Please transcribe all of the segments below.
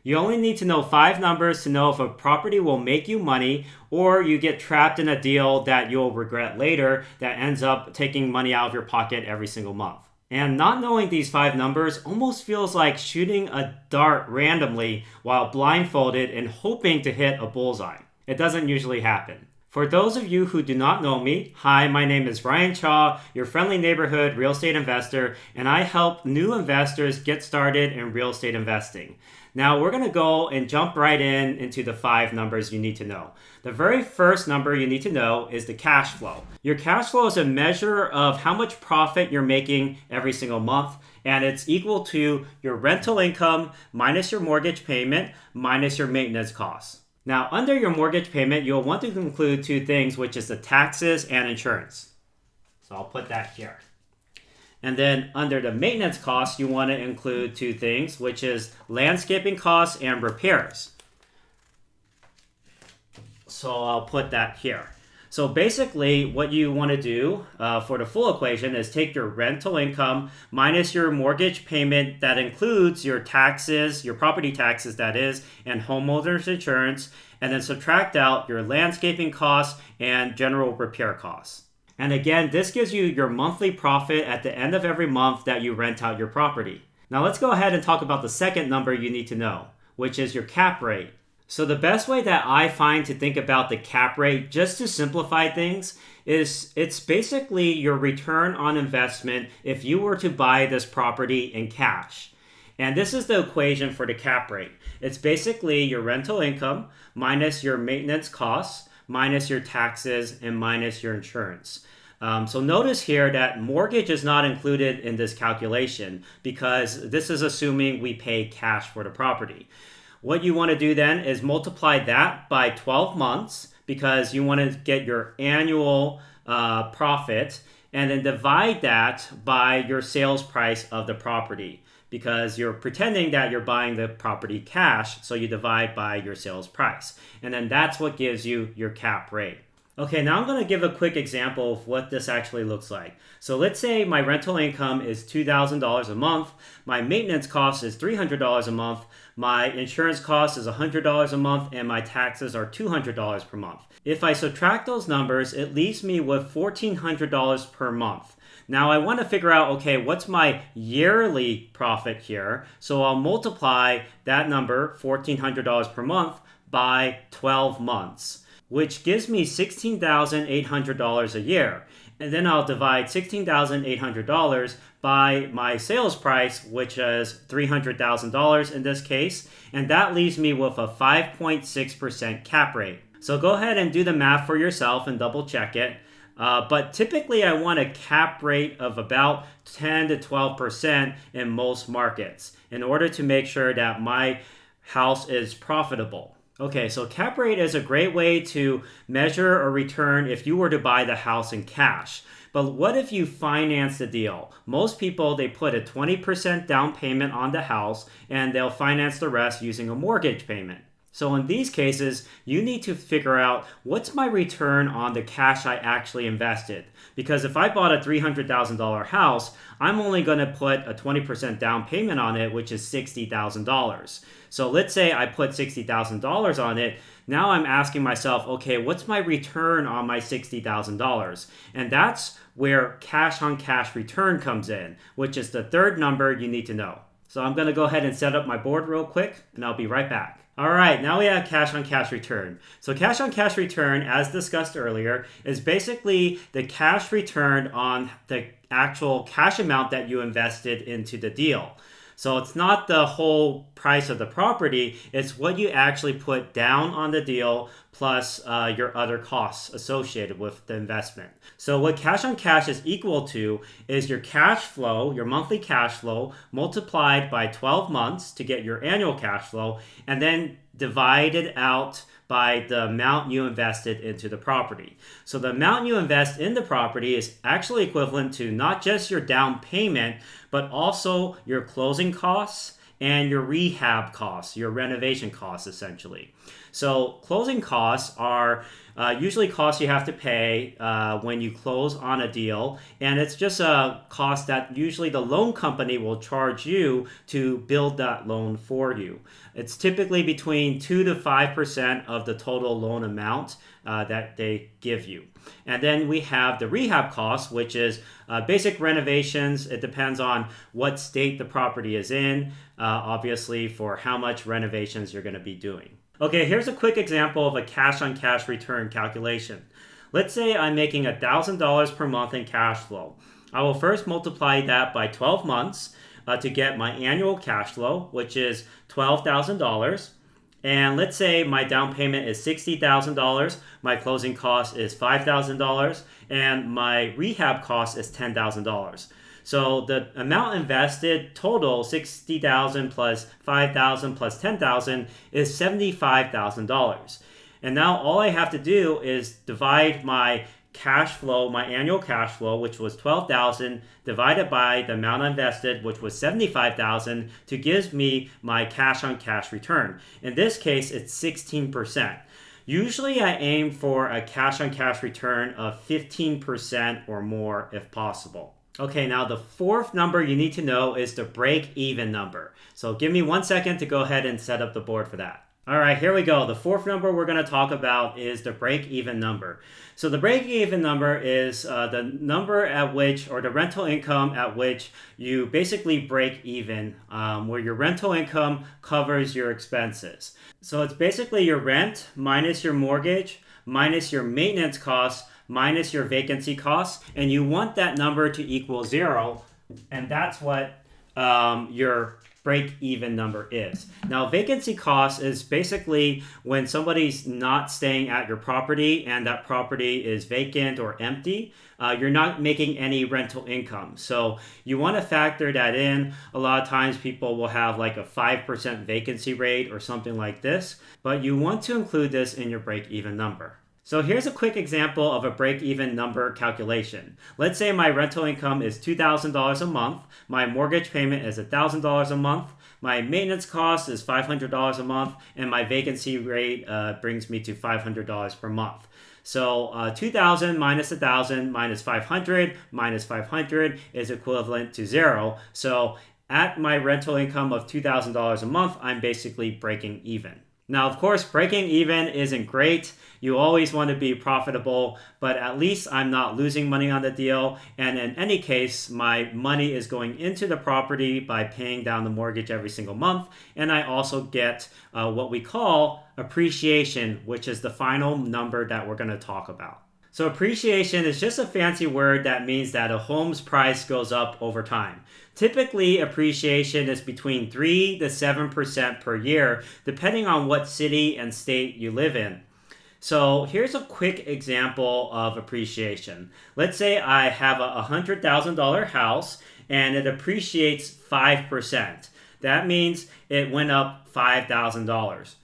You only need to know 5 numbers to know if a property will make you money or you get trapped in a deal that you'll regret later that ends up taking money out of your pocket every single month. And not knowing these 5 numbers almost feels like shooting a dart randomly while blindfolded and hoping to hit a bullseye. It doesn't usually happen. For those of you who do not know me, hi, my name is Ryan Cha, your friendly neighborhood real estate investor, and I help new investors get started in real estate investing. Now we're going to go and jump right into the 5 numbers you need to know. The very first number you need to know is the cash flow. Your cash flow is a measure of how much profit you're making every single month, and it's equal to your rental income minus your mortgage payment minus your maintenance costs. Now, under your mortgage payment, you'll want to include 2 things, which is the taxes and insurance. So I'll put that here. And then under the maintenance costs, you want to include 2 things, which is landscaping costs and repairs. So I'll put that here. So basically, what you want to do for the full equation is take your rental income minus your mortgage payment that includes your taxes, your property taxes that is, and homeowners insurance, and then subtract out your landscaping costs and general repair costs. And again, this gives you your monthly profit at the end of every month that you rent out your property. Now let's go ahead and talk about the second number you need to know, which is your cap rate. So the best way that I find to think about the cap rate, just to simplify things, is it's basically your return on investment if you were to buy this property in cash. And this is the equation for the cap rate. It's basically your rental income minus your maintenance costs, minus your taxes, and minus your insurance. So notice here that mortgage is not included in this calculation because this is assuming we pay cash for the property. What you want to do then is multiply that by 12 months because you want to get your annual profit, and then divide that by your sales price of the property because you're pretending that you're buying the property cash, so you divide by your sales price. And then that's what gives you your cap rate. Okay, now I'm going to give a quick example of what this actually looks like. So let's say my rental income is $2,000 a month, my maintenance cost is $300 a month, my insurance cost is $100 a month, and my taxes are $200 per month. If I subtract those numbers, it leaves me with $1,400 per month. Now I want to figure out, okay, what's my yearly profit here? So I'll multiply that number, $1,400 per month, by 12 months, which gives me $16,800 a year. And then I'll divide $16,800 by my sales price, which is $300,000 in this case, and that leaves me with a 5.6% cap rate. So go ahead and do the math for yourself and double check it. But typically I want a cap rate of about 10 to 12% in most markets in order to make sure that my house is profitable. Okay, so cap rate is a great way to measure a return if you were to buy the house in cash. But what if you finance the deal? Most people, they put a 20% down payment on the house and they'll finance the rest using a mortgage payment. So in these cases, you need to figure out what's my return on the cash I actually invested. Because if I bought a $300,000 house, I'm only going to put a 20% down payment on it, which is $60,000. So let's say I put $60,000 on it. Now I'm asking myself, okay, what's my return on my $60,000? And that's where cash on cash return comes in, which is the third number you need to know. So I'm going to go ahead and set up my board real quick, and I'll be right back. All right, now we have cash on cash return. So cash on cash return, as discussed earlier, is basically the cash return on the actual cash amount that you invested into the deal. So it's not the whole price of the property, it's what you actually put down on the deal plus your other costs associated with the investment. So what cash on cash is equal to is your cash flow, your monthly cash flow, multiplied by 12 months to get your annual cash flow, and then divided out by the amount you invested into the property. So the amount you invest in the property is actually equivalent to not just your down payment, but also your closing costs and your rehab costs, your renovation costs essentially. So closing costs are usually costs you have to pay when you close on a deal, and it's just a cost that usually the loan company will charge you to build that loan for you. It's typically between 2 to 5% of the total loan amount that they give you. And then we have the rehab costs, which is basic renovations. It depends on what state the property is in, obviously, for how much renovations you're going to be doing. Okay, here's a quick example of a cash-on-cash return calculation. Let's say I'm making $1,000 per month in cash flow. I will first multiply that by 12 months to get my annual cash flow, which is $12,000. And let's say my down payment is $60,000, my closing cost is $5,000, and my rehab cost is $10,000. So the amount invested total, $60,000 plus $5,000 plus $10,000, is $75,000. And now all I have to do is divide my cash flow, my annual cash flow, which was $12,000, divided by the amount invested, which was $75,000, to give me my cash-on-cash return. In this case, it's 16%. Usually I aim for a cash-on-cash return of 15% or more if possible. Okay, now the fourth number you need to know is the break-even number. So give me 1 second to go ahead and set up the board for that. All right, here we go. The fourth number we're going to talk about is the break-even number. So the break-even number is the number at which, or the rental income at which you basically break even, where your rental income covers your expenses. So it's basically your rent minus your mortgage, minus your maintenance costs, minus your vacancy costs, and you want that number to equal 0, and that's what your break-even number is. Now, vacancy cost is basically when somebody's not staying at your property and that property is vacant or empty, you're not making any rental income. So you want to factor that in. A lot of times people will have like a 5% vacancy rate or something like this, but you want to include this in your break-even number. So here's a quick example of a break-even number calculation. Let's say my rental income is $2,000 a month, my mortgage payment is $1,000 a month, my maintenance cost is $500 a month, and my vacancy rate brings me to $500 per month. So 2,000 minus 1,000 minus 500 minus 500 is equivalent to 0. So at my rental income of $2,000 a month, I'm basically breaking even. Now, of course, breaking even isn't great. You always want to be profitable, but at least I'm not losing money on the deal. And in any case, my money is going into the property by paying down the mortgage every single month. And I also get what we call appreciation, which is the final number that we're going to talk about. So appreciation is just a fancy word that means that a home's price goes up over time. Typically, appreciation is between 3 to 7% per year, depending on what city and state you live in. So here's a quick example of appreciation. Let's say I have a $100,000 house and it appreciates 5%. That means it went up $5,000.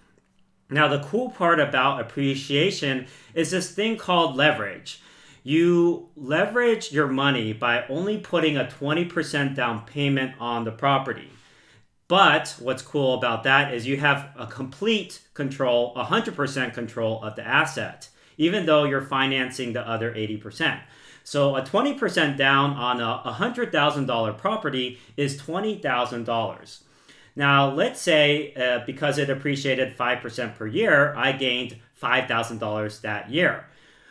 Now, the cool part about appreciation is this thing called leverage. You leverage your money by only putting a 20% down payment on the property. But what's cool about that is you have a complete control, 100% control of the asset, even though you're financing the other 80%. So a 20% down on a $100,000 property is $20,000. Now, let's say because it appreciated 5% per year, I gained $5,000 that year.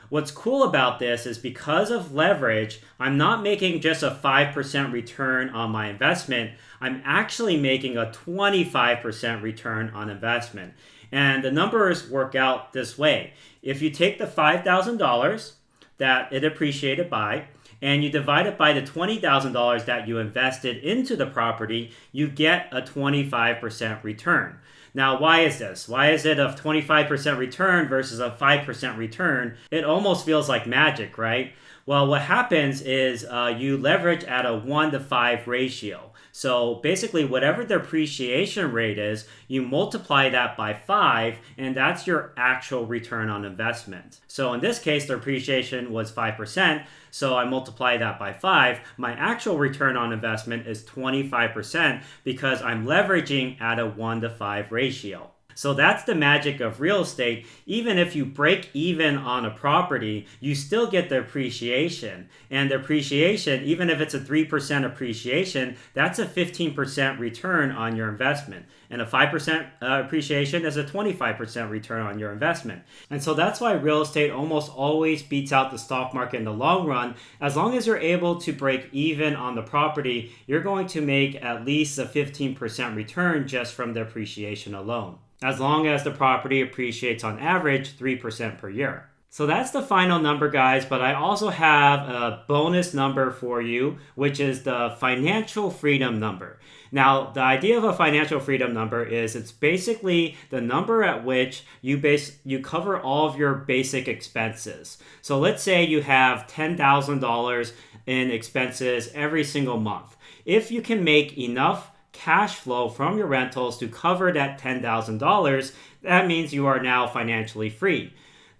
What's cool about this is because of leverage, I'm not making just a 5% return on my investment. I'm actually making a 25% return on investment. And the numbers work out this way. If you take the $5,000 that it appreciated by, and you divide it by the $20,000 that you invested into the property, you get a 25% return. Now, why is this? Why is it a 25% return versus a 5% return? It almost feels like magic, right? Well, what happens is you leverage at a 1 to 5 ratio. So basically, whatever the appreciation rate is, you multiply that by 5, and that's your actual return on investment. So in this case, the appreciation was 5%, so I multiply that by 5. My actual return on investment is 25% because I'm leveraging at a 1 to 5 ratio. So that's the magic of real estate. Even if you break even on a property, you still get the appreciation. And the appreciation, even if it's a 3% appreciation, that's a 15% return on your investment. And a 5% appreciation is a 25% return on your investment. And so that's why real estate almost always beats out the stock market in the long run. As long as you're able to break even on the property, you're going to make at least a 15% return just from the appreciation alone, as long as the property appreciates on average 3% per year. So that's the final number, guys, but I also have a bonus number for you, which is the financial freedom number. Now, the idea of a financial freedom number is it's basically the number at which you cover all of your basic expenses. So let's say you have $10,000 in expenses every single month. If you can make enough cash flow from your rentals to cover that $10,000, that means you are now financially free.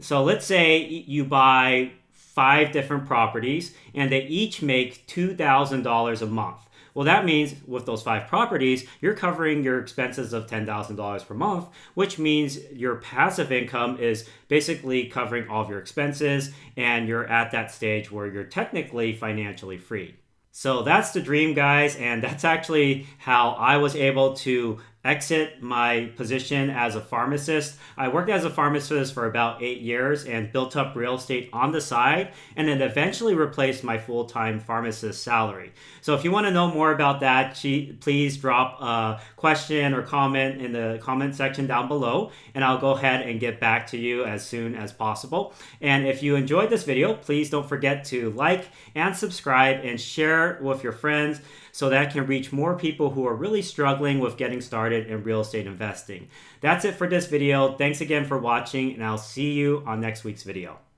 So let's say you buy 5 different properties and they each make $2,000 a month. Well, that means with those 5 properties, you're covering your expenses of $10,000 per month, which means your passive income is basically covering all of your expenses, and you're at that stage where you're technically financially free. So that's the dream, guys, and that's actually how I was able to exit my position as a pharmacist. I worked as a pharmacist for about 8 years and built up real estate on the side, and then eventually replaced my full-time pharmacist salary. So if you want to know more about that, please drop a question or comment in the comment section down below, and I'll go ahead and get back to you as soon as possible. And if you enjoyed this video, please don't forget to like and subscribe and share with your friends, so that can reach more people who are really struggling with getting started in real estate investing. That's it for this video. Thanks again for watching, and I'll see you on next week's video.